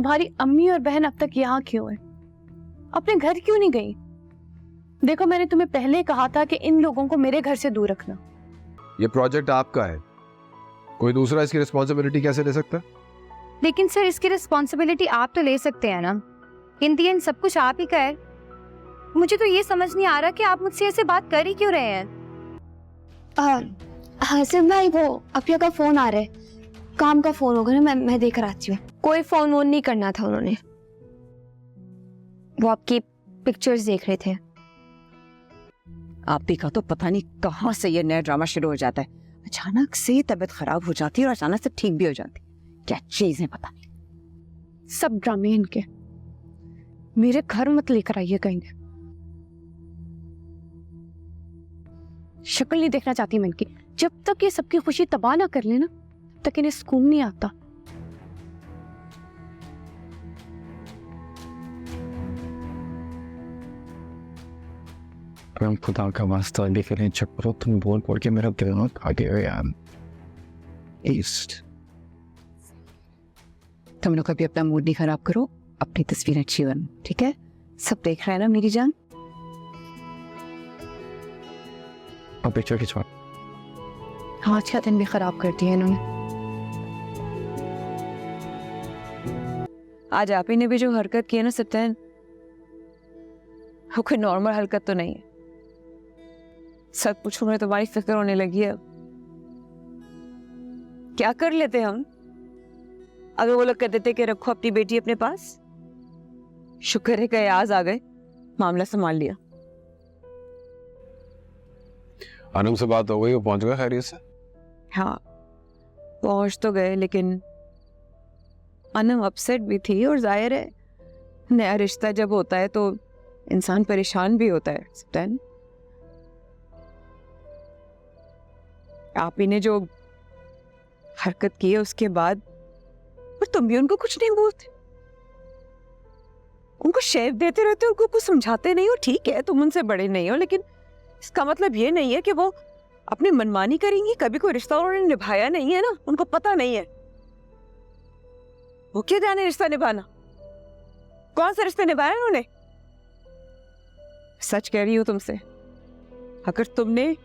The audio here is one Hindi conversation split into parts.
तुम्हारी अम्मी और बहन अब तक यहाँ क्यों है? अपने घर क्यों नहीं गई? देखो, मैंने तुम्हें पहले कहा था कि इन लोगों को मेरे घर से दूर रखना। ये प्रोजेक्ट आपका है, कोई दूसरा इसकी रिस्पॉन्सिबिलिटी कैसे ले सकता है? लेकिन सर, इसकी रिस्पॉन्सिबिलिटी आप तो ले सकते हैं ना। इन दी एंड सब कुछ आप ही का है। मुझे तो ये समझ नहीं आ रहा कि आप मुझसे ऐसे बात कर ही क्यों रहे हैं। हासिफ भाई, वो अपिया का फोन आ रहा है, काम का फोन होगा ना, मैं देख कर आती हूँ। कोई फोन वोन नहीं करना था उन्होंने, वो आपकी पिक्चर्स देख रहे थे। आप ही का तो पता नहीं कहाँ से ये नया ड्रामा शुरू हो जाता है। अचानक से तबीयत खराब हो जाती है और अचानक से ठीक भी हो जाती है। क्या चीज है पता नहीं। सब ड्रामे इनके। मेरे घर मत लेकर आइएगा इन्हें। शक्ल नहीं देखना चाहती मैं इनकी। जब तक ये सबकी खुशी तबाह ना कर लेना, तब तक इन्हें सुकून नहीं आता। तुम खुदा का वास्ता लिख रहे चेक करो, तुम बोल के मेरा दिमाग खा गया यार। ईस्ट तुम लोग कभी अपना मूड नहीं खराब करो, अपनी तस्वीर अच्छी बनो, ठीक है? सब देख रहे हैं ना मेरी जान। और पिक्चर खिंचवा। आज का दिन भी खराब कर दिया इन्होंने। आज आप ही ने भी जो हरकत की है ना सत्यन, वो कोई नॉर्मल हरकत तो नहीं है। सब कुछ हमें तुम्हारी फिक्र होने लगी है। क्या कर लेते हम अगर वो लोग कहते थे कि रखो अपनी बेटी अपने पास? शुक्र है कि आज आ गए, मामला संभाल लिया। अनम से बात हो गई, वो पहुंच गए खैरियत से? हाँ, पहुंच तो गए, लेकिन अनम अपसेट भी थी। और जाहिर है नया रिश्ता जब होता है तो इंसान परेशान भी होता है। सत्यन, आप ही ने जो हरकत की है उसके बाद और तुम भी उनको कुछ नहीं बोलते, उनको शेप देते रहते हो, उनको कुछ समझाते नहीं हो। ठीक है, तुम उनसे बड़े नहीं हो, लेकिन इसका मतलब ये नहीं है कि वो अपनी मनमानी करेंगी। कभी कोई रिश्ता उन्होंने निभाया नहीं है ना, उनको पता नहीं है। वो क्या जाने रिश्ता निभाना, कौन सा रिश्ता निभाया उन्होंने? सच कह रही हूं तुमसे, अगर तुमने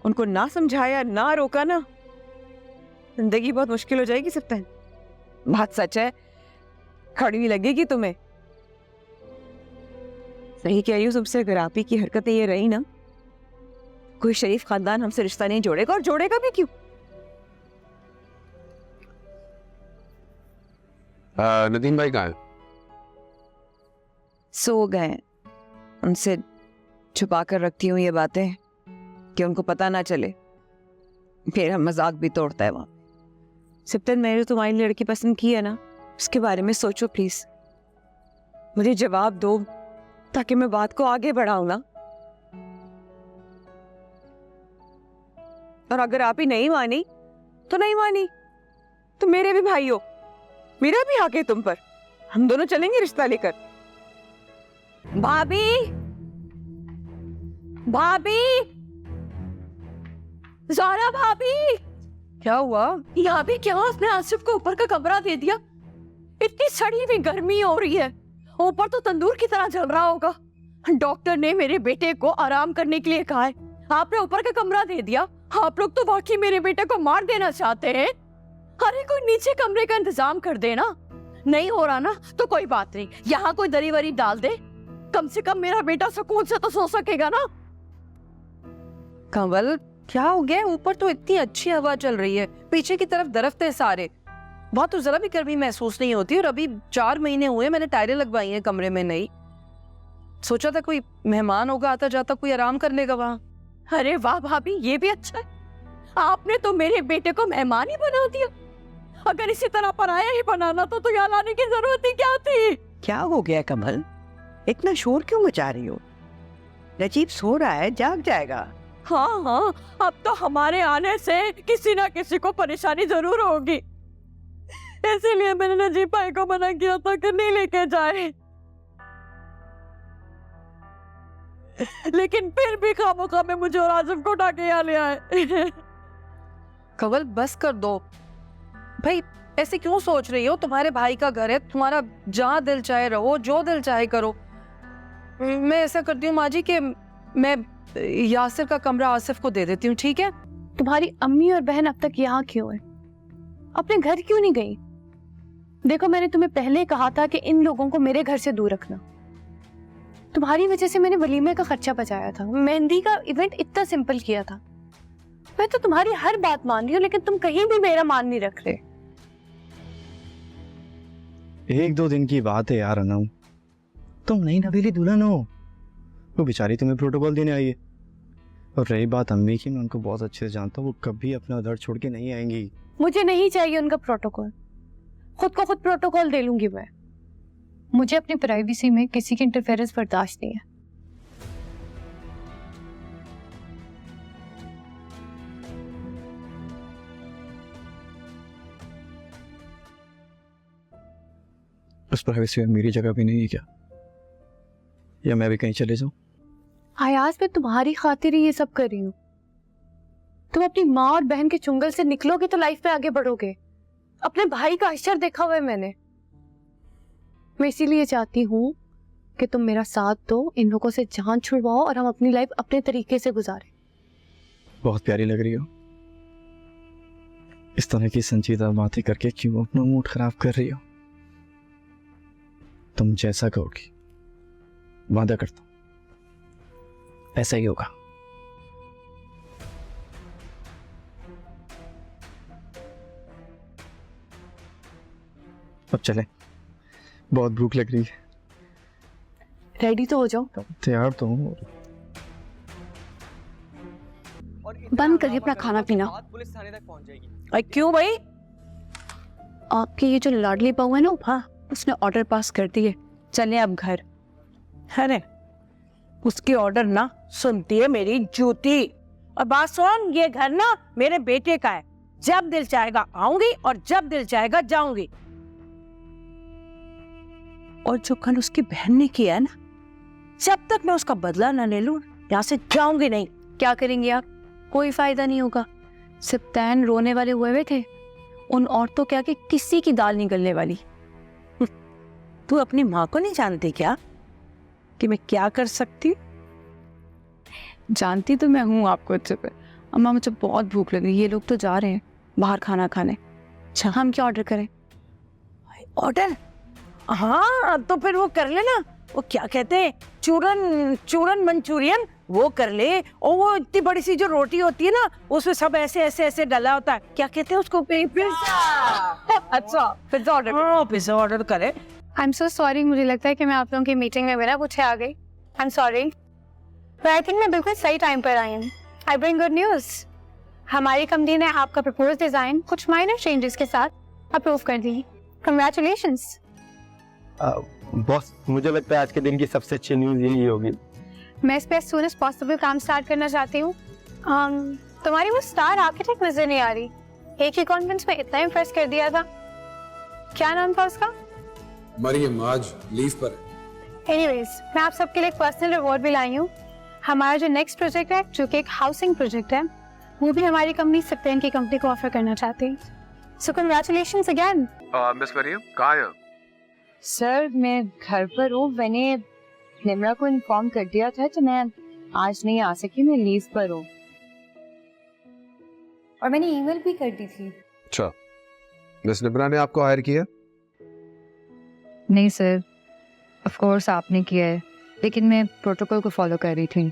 उनको ना समझाया, ना रोका ना, जिंदगी बहुत मुश्किल हो जाएगी। सकता है, बात सच है, कड़वी लगेगी तुम्हें। सही कह रही हूं तुमसे, अगर आप ही की हरकतें ये रही ना, कोई शरीफ खानदान हमसे रिश्ता नहीं जोड़ेगा, और जोड़ेगा भी क्यों? नदीम भाई कहाँ हैं? सो गए। उनसे छुपा कर रखती हूँ ये बातें कि उनको पता ना चले। मेरा मजाक भी तोड़ता है वहां। सिप्तन, मैंने तुम्हारी लड़की पसंद की है ना, उसके बारे में सोचो प्लीज, मुझे जवाब दो ताकि मैं बात को आगे बढ़ाऊं ना। और अगर आप ही नहीं मानी तो नहीं मानी, तो मेरे भी भाई हो, मेरा भी हक है तुम पर। हम दोनों चलेंगे रिश्ता लेकर। भाभी, भाभी, ज़ारा भाभी। क्या हुआ? यहाँ भी क्या? उसने आसिफ को ऊपर का कमरा दे दिया। इतनी सड़ी हुई गर्मी हो रही है, ऊपर तो तंदूर की तरह जल रहा होगा। डॉक्टर ने मेरे बेटे को आराम करने के लिए कहा है, आपने ऊपर का कमरा दे दिया। आप लोग तो वाकई मेरे बेटे को मार देना चाहते हैं। अरे कोई नीचे कमरे का इंतजाम कर देना। नहीं हो रहा ना तो कोई बात नहीं, यहाँ कोई दरी वरी डाल दे, कम से कम मेरा बेटा सुकून से तो सो सकेगा ना। कंवल, क्या हो गया? ऊपर तो इतनी अच्छी हवा चल रही है, पीछे की तरफ दरख्त है सारे, वहां तो जरा भी गर्मी महसूस नहीं होती। और अभी 4 महीने हुए मैंने टाइलें लगवाई हैं कमरे में नई। सोचा था कोई मेहमान होगा आता जाता, कोई आराम कर लेगा वहां। अरे वाह भाभी, ये भी अच्छा है। आपने तो मेरे बेटे को मेहमान ही बना दिया। अगर इसी तरह पराया ही बनाना तो यहाँ लाने की जरूरत ही क्या थी? क्या हो गया कमल, इतना शोर क्यों मचा रही हो? नजीब सो रहा है, जाग जाएगा। हाँ हाँ, अब तो हमारे आने से किसी ना किसी को परेशानी जरूर होगी, इसीलिए मैंने नजीब भाई को मना किया था कि नहीं लेके जाए। लेकिन फिर भी खामोखा में मुझे और आसिफ को उठा के यहाँ ले आए। कंवल, बस कर दो भाई, ऐसे क्यों सोच रही हो? तुम्हारे भाई का घर है, तुम्हारा जहाँ दिल चाहे रहो, जो दिल चाहे करो। मैं ऐसा करती हूँ माँ जी कि मैं यासिर का कमरा आसिफ को दे देती हूँ, ठीक है? तुम्हारी अम्मी और बहन अब तक यहाँ क्यों है? अपने घर क्यों नहीं गई? देखो, मैंने तुम्हें पहले कहा था कि इन लोगों को मेरे घर से दूर रखना। तुम्हारी वजह से मैंने वलीमे का खर्चा बचाया था, मेहंदी का इवेंट इतना सिंपल किया था। मैं तो तुम्हारी हर बात मान रही हूँ, लेकिन तुम कहीं भी मेरा मान नहीं रख रहे। 1-2 दिन की बात है यार अनम, तुम नई नवेली दुल्हन हो, वो बेचारी तुम्हें प्रोटोकॉल देने आई है। और रही बात अम्मी की, मैं उनको बहुत अच्छे से जानता हूँ, वो कभी अपना दर्द छोड़ के नहीं आएंगी। मुझे नहीं चाहिए उनका प्रोटोकॉल, खुद को खुद प्रोटोकॉल दे लूंगी मैं। मुझे अपनी प्राइवेसी में किसी की इंटरफेरेंस बर्दाश्त नहीं है। उस प्राइवेसी में मेरी जगह भी नहीं है क्या? या मैं भी कहीं चले जाऊं? आयाज, मैं तुम्हारी खातिर ही ये सब कर रही हूँ। तुम अपनी माँ और बहन के चुंगल से निकलोगे तो लाइफ में आगे बढ़ोगे। अपने भाई का अशर देखा हुआ है मैंने। मैं इसीलिए चाहती हूँ कि तुम मेरा साथ दो, इन लोगों से जान छुड़वाओ और हम अपनी लाइफ अपने तरीके से गुजारें। बहुत प्यारी लग रही हो। इस तरह की संजीदा बातें करके क्यों अपना मूड खराब कर रही हो? तुम जैसा कहोगी, वादा करता हूं ऐसा ही होगा। अब चले, बहुत भूख लग रही है। रेडी तो हो जाओ। तैयार तो हूँ। बंद करिए अपना खाना पीना। क्यों भाई? आपकी ये जो लाडली बहू है ना, हाँ, उसने ऑर्डर पास कर दिए, चले अब घर। अरे उसकी ऑर्डर ना सुनती है मेरी जूती। और बात सुन, ये घर ना मेरे बेटे का है, जब दिल चाहेगा आऊंगी और जब दिल चाहेगा जाऊंगी। और जो कल उसकी बहन ने किया है ना, जब तक मैं उसका बदला ना ले लूं, यहाँ से जाऊंगी नहीं। क्या करेंगे आप? कोई फायदा नहीं होगा। सिप्तैन रोने वाले हुए थे, उन औरतों के आगे किसी की दाल नहीं गलने वाली। तू अपनी माँ को नहीं जानती क्या कि मैं क्या कर सकती हूँ? जानती तो मैं हूँ आपको अच्छे पे। अम्मा, मुझे बहुत भूख लग रही है, ये लोग तो जा रहे हैं बाहर खाना खाने। अच्छा, हम क्या ऑर्डर करें? ऑर्डर? हाँ तो फिर वो कर लेना, वो क्या कहते हैं, चूरन मंचूरियन, वो कर ले। और वो इतनी बड़ी सी जो रोटी होती है ना, उसमें सब ऐसे ऐसे ऐसे डला होता है, क्या कहते हैं उसको? पिज्जा। अच्छा, पिज्जा ऑर्डर। हाँ, पिज्जा ऑर्डर करे। आई एम सो सॉरी, मुझे लगता है कि मैं आप लोगों की मीटिंग में बिना पूछे आ गई। I am sorry, but I think मैं बिल्कुल सही टाइम पर आई हूँ। I bring good news. हमारी कंपनी ने आपका प्रपोज डिजाइन कुछ माइनर चेंजेस के साथ अप्रूव कर दी। कंग्रेचुलेशंस। बॉस, मुझे लगता है आज के दिन की सबसे अच्छी न्यूज़ यही होगी। मैं इस पे as soon as possible काम स्टार्ट करना चाहती हूँ। तुम्हारी वो स्टार आर्किटेक्ट नजर नहीं आ रही, एक ही कॉन्फ्रेंस में इतना इम्प्रेस कर दिया था। क्या नाम था उसका? मरियम आज लीव पर है। एनीवेज, मैं आप सबके लिए एक पर्सनल रिवॉर्ड भी लाई हूँ। हमारा जो नेक्स्ट प्रोजेक्ट है, जो कि एक हाउसिंग प्रोजेक्ट है, वो भी हमारी कंपनी सिप्तैन की कंपनी को ऑफर करना चाहती है। So congratulations again. Miss Maryam कहाँ है? सर, मैं घर पर हूँ। मैंने निम्रा को इन्फॉर्म कर दिया था कि मैं आज नहीं आ सकी, मैं लीव पर हूँ। और मैंने ईमेल भी कर दी थी। अच्छा, मिस निम्रा ने आपको हायर किया? नहीं सर, ऑफ कोर्स आपने किया है, लेकिन मैं प्रोटोकॉल को फॉलो कर रही थी।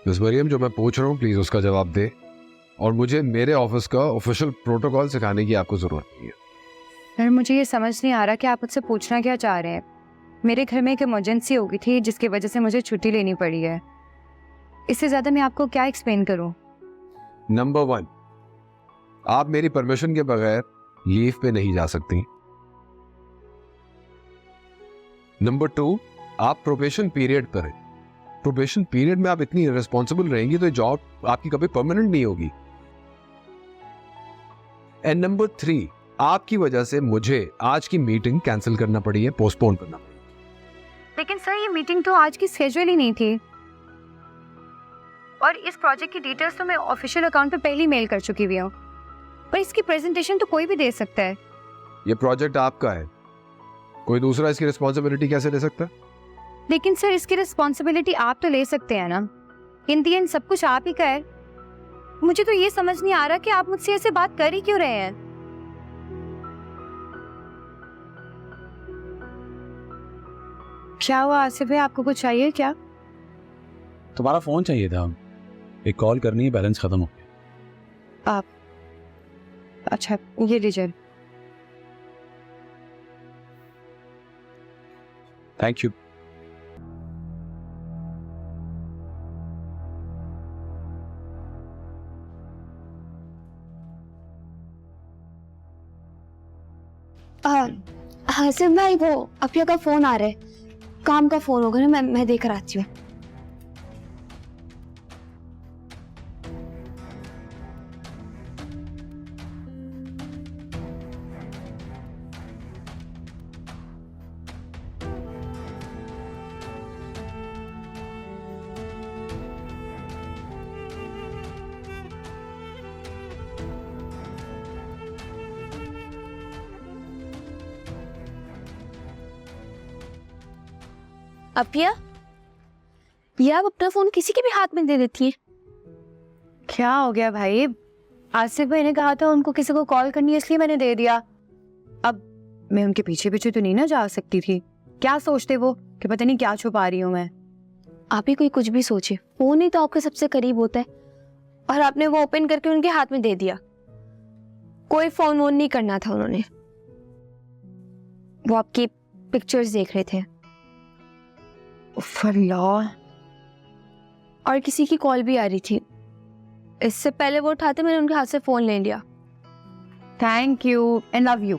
मिस मरियम, जो मैं पूछ रहा हूँ प्लीज उसका जवाब दे, और मुझे मेरे ऑफिस का ऑफिशियल प्रोटोकॉल सिखाने की आपको जरूरत नहीं है। सर, मुझे ये समझ नहीं आ रहा कि आप मुझसे पूछना क्या चाह रहे हैं। मेरे घर में एक इमरजेंसी हो गई थी जिसकी वजह से मुझे छुट्टी लेनी पड़ी है। इससे ज्यादा मैं आपको क्या एक्सप्लेन करूं? नंबर 1, आप मेरी परमिशन के बगैर लीव पे नहीं जा सकती। नंबर 2, आप प्रोबेशन पीरियड पर हैं। प्रोबेशन पीरियड में आप इतनी रिस्पॉन्सिबल रहेंगी तो जॉब आपकी कभी परमानेंट नहीं होगी। एंड नंबर 3, आपकी वजह से मुझे आज की मीटिंग कैंसिल करना पड़ी है, पोस्टपोन करना पड़ी। लेकिन सर, ये मीटिंग तो आज की स्केड्यूल ही नहीं थी, और इस प्रोजेक्ट की डिटेल्स तो मैं ऑफिशियल अकाउंट पे पहले ही मेल कर चुकी हुई हूँ। पर इसकी प्रेजेंटेशन तो कोई भी दे सकता है, ये प्रोजेक्ट आपका है, कोई दूसरा इसकी रिस्पॉन्सिबिलिटी कैसे ले सकता है? लेकिन सर इसकी रिस्पॉन्सिबिलिटी आप तो ले सकते हैं ना, इन दी एंड सब कुछ आप ही का है। मुझे तो ये समझ नहीं आ रहा कि आप मुझसे ऐसे बात कर ही क्यों रहे हैं। क्या हुआ आसिफ भाई, आपको कुछ चाहिए क्या? तुम्हारा फोन चाहिए था, एक कॉल करनी है, बैलेंस खत्म हो गया। आप अच्छा ये लीजिए। Thank you. हासिफ भाई, वो अपिया का फोन आ रहा है, काम का फोन होगा ना, मैं देकर आती हूँ। अपिया, ये आप अपना फोन किसी के भी हाथ में दे देती हैं। क्या हो गया भाई? आसिफ भाई ने कहा था उनको किसी को कॉल करनी है, इसलिए मैंने दे दिया। अब मैं उनके पीछे पीछे तो नहीं ना जा सकती थी। क्या सोचते वो कि पता नहीं क्या छुपा रही हूँ मैं। आप ही कोई कुछ भी सोचे, फोन ही तो आपके सबसे करीब होता है, और आपने वो ओपन करके उनके हाथ में दे दिया। कोई फोन वोन नहीं करना था उन्होंने, वो आपकी पिक्चर्स देख रहे थे। अल्लाह, और किसी की कॉल भी आ रही थी, इससे पहले वो उठाते मैंने उनके हाथ से फोन ले लिया। Thank you and love you.